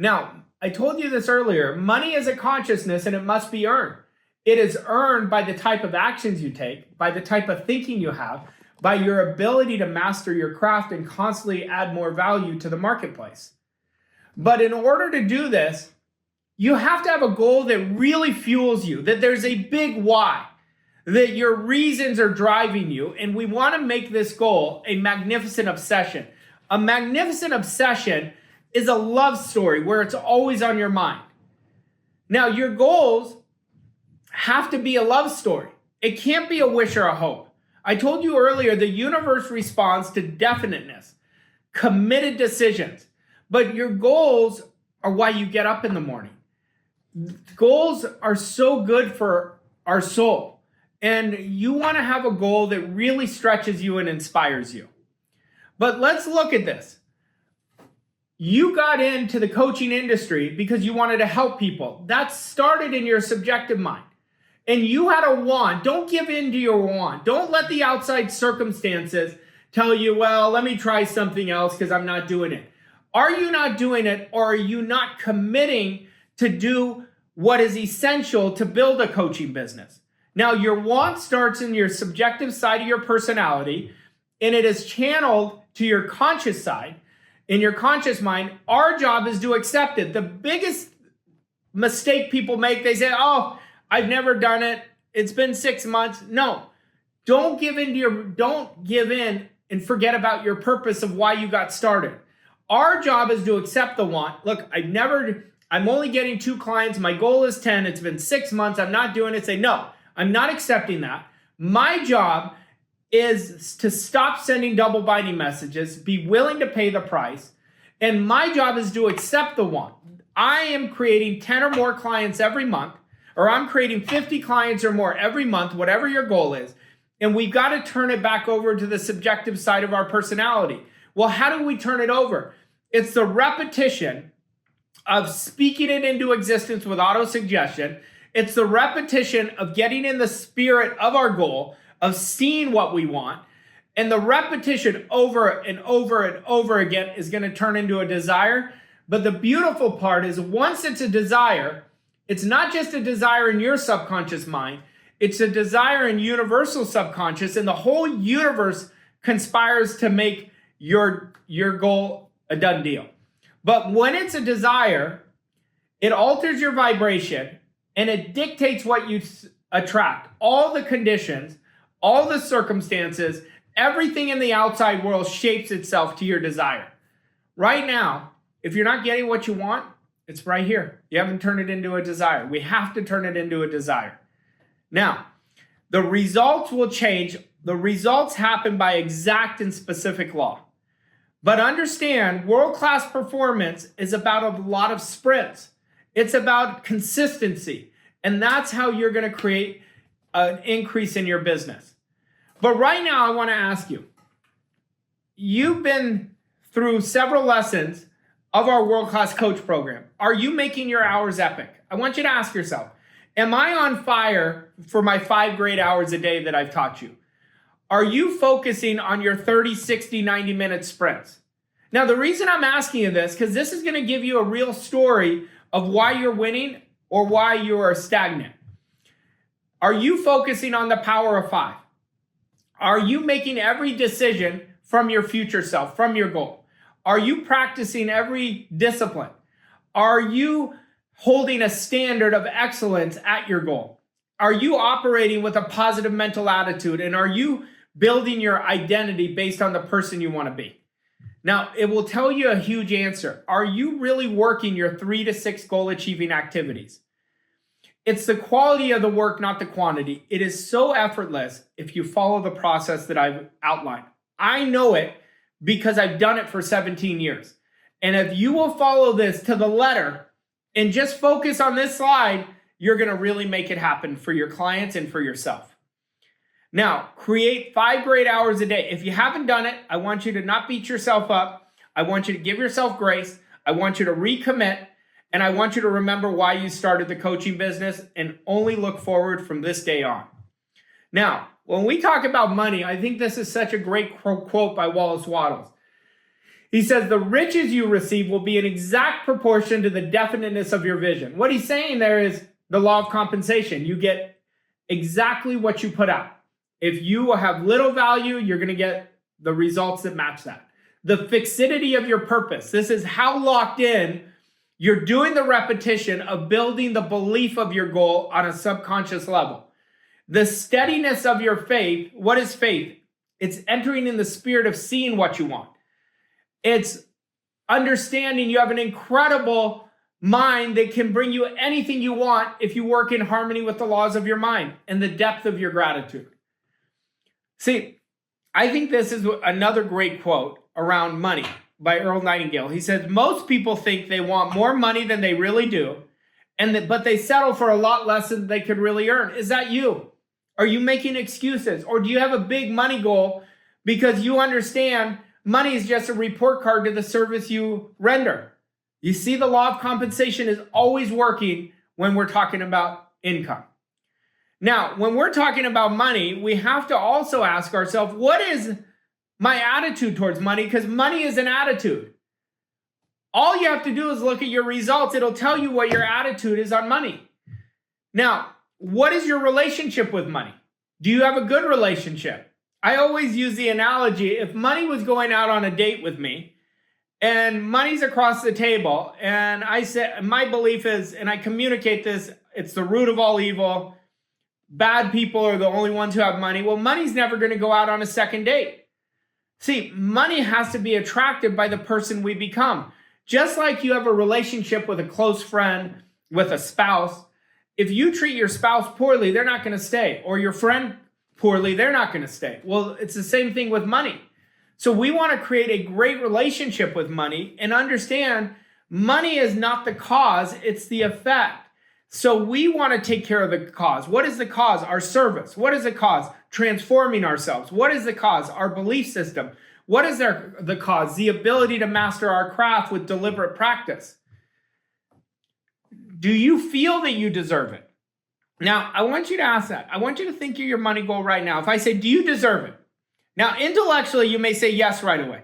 Now, I told you this earlier. Money is a consciousness and it must be earned. It is earned by the type of actions you take, by the type of thinking you have, by your ability to master your craft and constantly add more value to the marketplace. But in order to do this, you have to have a goal that really fuels you, that there's a big why, that your reasons are driving you. And we want to make this goal a magnificent obsession. A magnificent obsession is a love story where it's always on your mind. Now, your goals have to be a love story. It can't be a wish or a hope. I told you earlier, the universe responds to definiteness, committed decisions. But your goals are why you get up in the morning. Goals are so good for our soul. And you want to have a goal that really stretches you and inspires you. But let's look at this. You got into the coaching industry because you wanted to help people. That started in your subjective mind. And you had a want. Don't give in to your want. Don't let the outside circumstances tell you, well, let me try something else because I'm not doing it. Are you not doing it, or are you not committing to do what is essential to build a coaching business? Now, your want starts in your subjective side of your personality, and it is channeled to your conscious side. In your conscious mind, our job is to accept it. The biggest mistake people make, they say, oh, I've never done it. It's been 6 months. No, don't give in and forget about your purpose of why you got started. Our job is to accept the want. Look, I'm only getting 2 clients. My goal is 10. It's been 6 months. I'm not doing it. Say, no, I'm not accepting that. My job is to stop sending double binding messages, be willing to pay the price. And my job is to accept the want. I am creating 10 or more clients every month, or I'm creating 50 clients or more every month, whatever your goal is. And we've got to turn it back over to the subjective side of our personality. Well, how do we turn it over? It's the repetition of speaking it into existence with auto-suggestion. It's the repetition of getting in the spirit of our goal, of seeing what we want. And the repetition over and over and over again is going to turn into a desire. But the beautiful part is once it's a desire, it's not just a desire in your subconscious mind. It's a desire in universal subconscious, and the whole universe conspires to make your goal a done deal. But when it's a desire, it alters your vibration and it dictates what you attract. All the conditions, all the circumstances, everything in the outside world shapes itself to your desire. Right now, if you're not getting what you want, it's right here. You haven't turned it into a desire. We have to turn it into a desire. Now, the results will change. The results happen by exact and specific law. But understand, world-class performance is about a lot of sprints. It's about consistency. And that's how you're going to create an increase in your business. But right now, I want to ask you, you've been through several lessons of our world-class coach program. Are you making your hours epic? I want you to ask yourself, am I on fire for my 5 great hours a day that I've taught you? Are you focusing on your 30, 60, 90-minute sprints? Now, the reason I'm asking you this, because this is going to give you a real story of why you're winning or why you are stagnant. Are you focusing on the power of 5? Are you making every decision from your future self, from your goal? Are you practicing every discipline? Are you holding a standard of excellence at your goal? Are you operating with a positive mental attitude? And are you building your identity based on the person you want to be? Now, it will tell you a huge answer. Are you really working your 3 to 6 goal achieving activities? It's the quality of the work, not the quantity. It is so effortless if you follow the process that I've outlined. I know it because I've done it for 17 years. And if you will follow this to the letter and just focus on this slide, you're going to really make it happen for your clients and for yourself. Now, create 5 great hours a day. If you haven't done it, I want you to not beat yourself up. I want you to give yourself grace. I want you to recommit. And I want you to remember why you started the coaching business and only look forward from this day on. Now, when we talk about money, I think this is such a great quote by Wallace Wattles. He says the riches you receive will be in exact proportion to the definiteness of your vision. What he's saying there is the law of compensation. You get exactly what you put out. If you have little value, you're going to get the results that match that. The fixity of your purpose. This is how locked in you're doing the repetition of building the belief of your goal on a subconscious level. The steadiness of your faith. What is faith? It's entering in the spirit of seeing what you want. It's understanding you have an incredible mind that can bring you anything you want if you work in harmony with the laws of your mind and the depth of your gratitude. See, I think this is another great quote around money by Earl Nightingale. He says, most people think they want more money than they really do, but they settle for a lot less than they could really earn. Is that you? Are you making excuses? Or do you have a big money goal because you understand money is just a report card to the service you render? You see, the law of compensation is always working when we're talking about income. Now, when we're talking about money, we have to also ask ourselves, what is my attitude towards money? Because money is an attitude. All you have to do is look at your results. It'll tell you what your attitude is on money. Now, what is your relationship with money? Do you have a good relationship? I always use the analogy, if money was going out on a date with me and money's across the table, and I said, my belief is, and I communicate this, it's the root of all evil. Bad people are the only ones who have money. Well, money's never going to go out on a second date. See, money has to be attracted by the person we become. Just like you have a relationship with a close friend, with a spouse, if you treat your spouse poorly, they're not going to stay. Or your friend poorly, they're not going to stay. Well, it's the same thing with money. So we want to create a great relationship with money and understand money is not the cause, it's the effect. So we want to take care of the cause. What is the cause? Our service. What is the cause? Transforming ourselves. What is the cause? Our belief system. What is the cause? The ability to master our craft with deliberate practice. Do you feel that you deserve it? Now, I want you to ask that. I want you to think of your money goal right now. If I say, do you deserve it? Now, intellectually, you may say yes right away.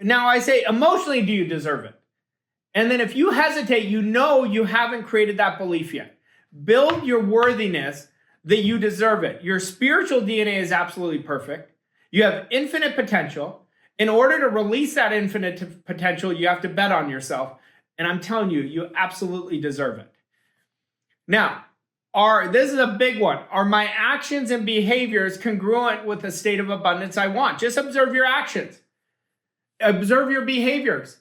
Now, I say, emotionally, do you deserve it? And then if you hesitate, you know you haven't created that belief yet. Build your worthiness that you deserve it. Your spiritual DNA is absolutely perfect. You have infinite potential. In order to release that infinite potential, you have to bet on yourself. And I'm telling you, you absolutely deserve it. Now, this is a big one. Are my actions and behaviors congruent with the state of abundance I want? Just observe your actions. Observe your behaviors.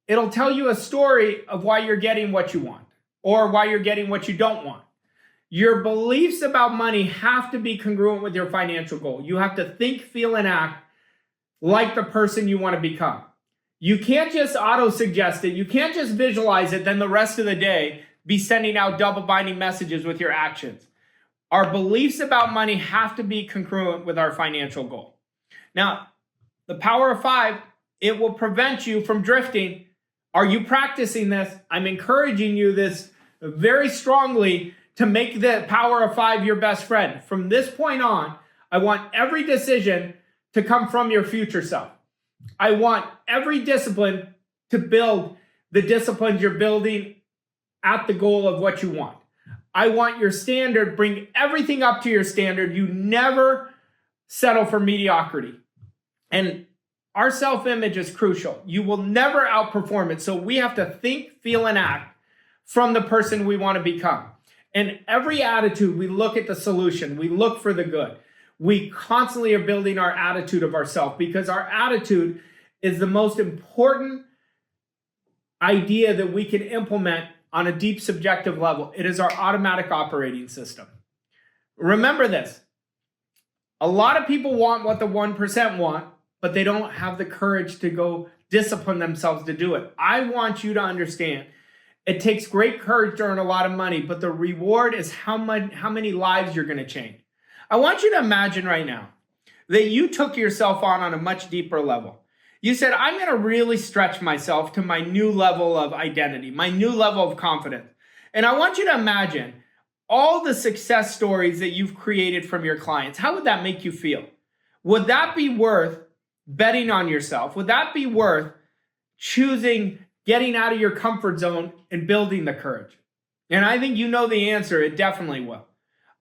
It'll tell you a story of why you're getting what you want or why you're getting what you don't want. Your beliefs about money have to be congruent with your financial goal. You have to think, feel, and act like the person you want to become. You can't just auto-suggest it. You can't just visualize it, then the rest of the day be sending out double-binding messages with your actions. Our beliefs about money have to be congruent with our financial goal. Now, the power of 5, it will prevent you from drifting. Are you practicing this? I'm encouraging you this very strongly to make the power of 5 your best friend. From this point on, I want every decision to come from your future self. I want every discipline to build the disciplines you're building at the goal of what you want. I want your standard, bring everything up to your standard. You never settle for mediocrity. And our self-image is crucial. You will never outperform it. So we have to think, feel, and act from the person we want to become. And every attitude, we look at the solution. We look for the good. We constantly are building our attitude of ourselves because our attitude is the most important idea that we can implement on a deep subjective level. It is our automatic operating system. Remember this. A lot of people want what the 1% want, but they don't have the courage to go discipline themselves to do it. I want you to understand it takes great courage to earn a lot of money, but the reward is how many lives you're going to change. I want you to imagine right now that you took yourself on a much deeper level. You said, I'm going to really stretch myself to my new level of identity, my new level of confidence. And I want you to imagine all the success stories that you've created from your clients. How would that make you feel? Would that be worth betting on yourself? Would that be worth choosing getting out of your comfort zone and building the courage? And I think you know the answer. It definitely will.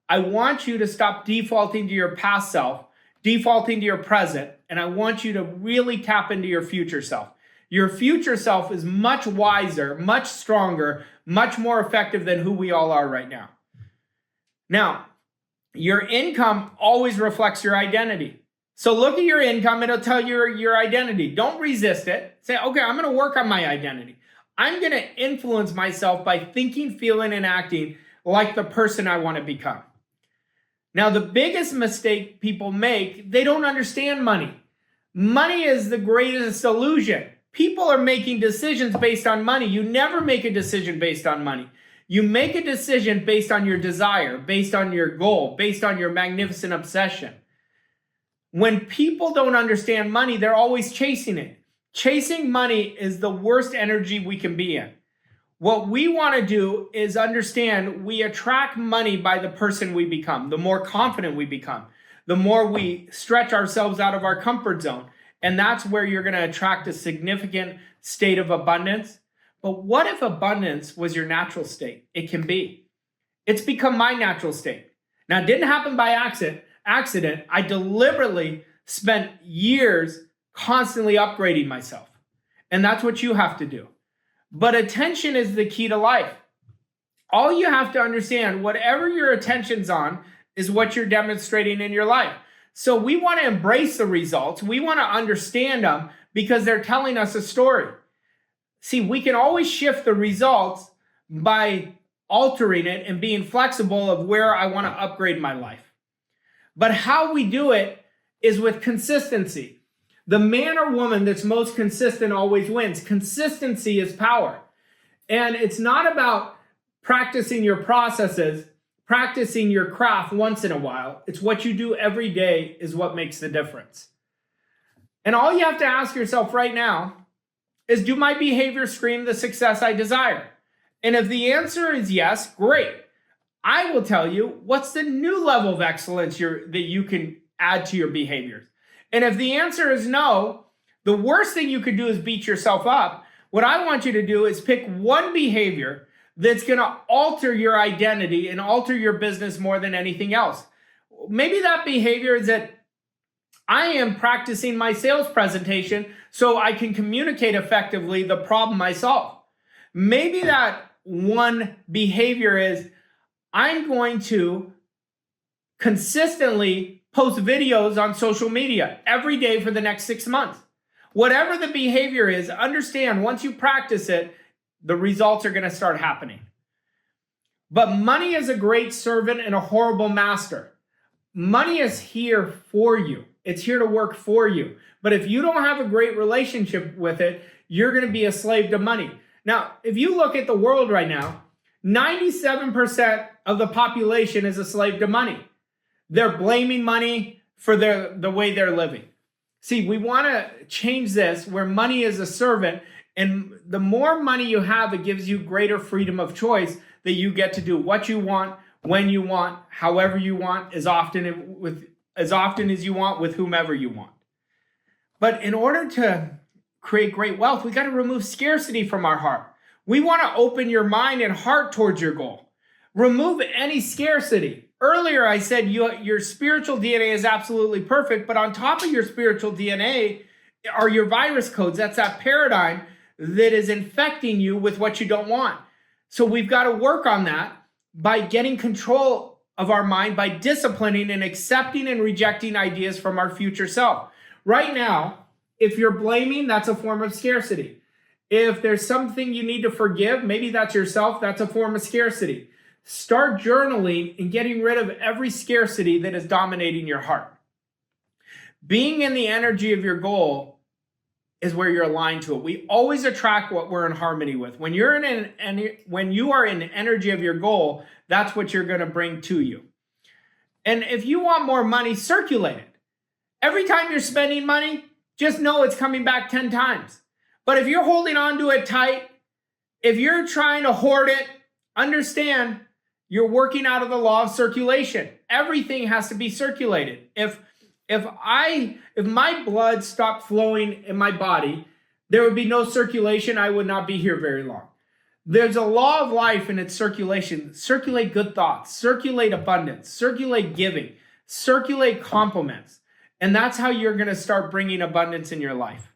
I want you to stop defaulting to your past self, defaulting to your present, and I want you to really tap into your future self. Your future self is much wiser, much stronger, much more effective than who we all are right now. Now, your income always reflects your identity. So look at your income, it'll tell you your identity. Don't resist it. Say, okay, I'm going to work on my identity. I'm going to influence myself by thinking, feeling, and acting like the person I want to become. Now, the biggest mistake people make, they don't understand money. Money is the greatest illusion. People are making decisions based on money. You never make a decision based on money. You make a decision based on your desire, based on your goal, based on your magnificent obsession. When people don't understand money, they're always chasing it. Chasing money is the worst energy we can be in. What we want to do is understand we attract money by the person we become. The more confident we become, the more we stretch ourselves out of our comfort zone. And that's where you're going to attract a significant state of abundance. But what if abundance was your natural state? It can be. It's become my natural state. Now, it didn't happen by accident. I deliberately spent years constantly upgrading myself. And that's what you have to do. But attention is the key to life. All you have to understand, whatever your attention's on, is what you're demonstrating in your life. So we want to embrace the results. We want to understand them because they're telling us a story. See, we can always shift the results by altering it and being flexible of where I want to upgrade my life. But how we do it is with consistency. The man or woman that's most consistent always wins. Consistency is power. And it's not about practicing your processes, practicing your craft once in a while. It's what you do every day is what makes the difference. And all you have to ask yourself right now is, do my behaviors scream the success I desire? And if the answer is yes, great. I will tell you what's the new level of excellence that you can add to your behaviors. And if the answer is no, the worst thing you could do is beat yourself up. What I want you to do is pick one behavior that's going to alter your identity and alter your business more than anything else. Maybe that behavior is that I am practicing my sales presentation so I can communicate effectively the problem I solve. Maybe that one behavior is I'm going to consistently post videos on social media every day for the next 6 months. Whatever the behavior is, understand once you practice it, the results are going to start happening. But money is a great servant and a horrible master. Money is here for you. It's here to work for you. But if you don't have a great relationship with it, you're going to be a slave to money. Now, if you look at the world right now, 97% of the population is a slave to money. They're blaming money for the way they're living. See, we want to change this where money is a servant, and the more money you have, it gives you greater freedom of choice that you get to do what you want, when you want, however you want, as often as you want, with whomever you want. But in order to create great wealth, we got to remove scarcity from our heart. We want to open your mind and heart towards your goal. Remove any scarcity. Earlier, I said your spiritual DNA is absolutely perfect, but on top of your spiritual DNA are your virus codes. That's that paradigm that is infecting you with what you don't want. So we've got to work on that by getting control of our mind, by disciplining and accepting and rejecting ideas from our future self. Right now, if you're blaming, that's a form of scarcity. If there's something you need to forgive, maybe that's yourself, that's a form of scarcity. Start journaling and getting rid of every scarcity that is dominating your heart. Being in the energy of your goal is where you're aligned to it. We always attract what we're in harmony with. When you are in the energy of your goal, that's what you're going to bring to you. And if you want more money, circulate it. Every time you're spending money, just know it's coming back 10 times. But if you're holding on to it tight, if you're trying to hoard it, understand you're working out of the law of circulation. Everything has to be circulated. If my blood stopped flowing in my body, there would be no circulation. I would not be here very long. There's a law of life and its circulation. Circulate good thoughts, circulate abundance, circulate giving, circulate compliments. And that's how you're going to start bringing abundance in your life.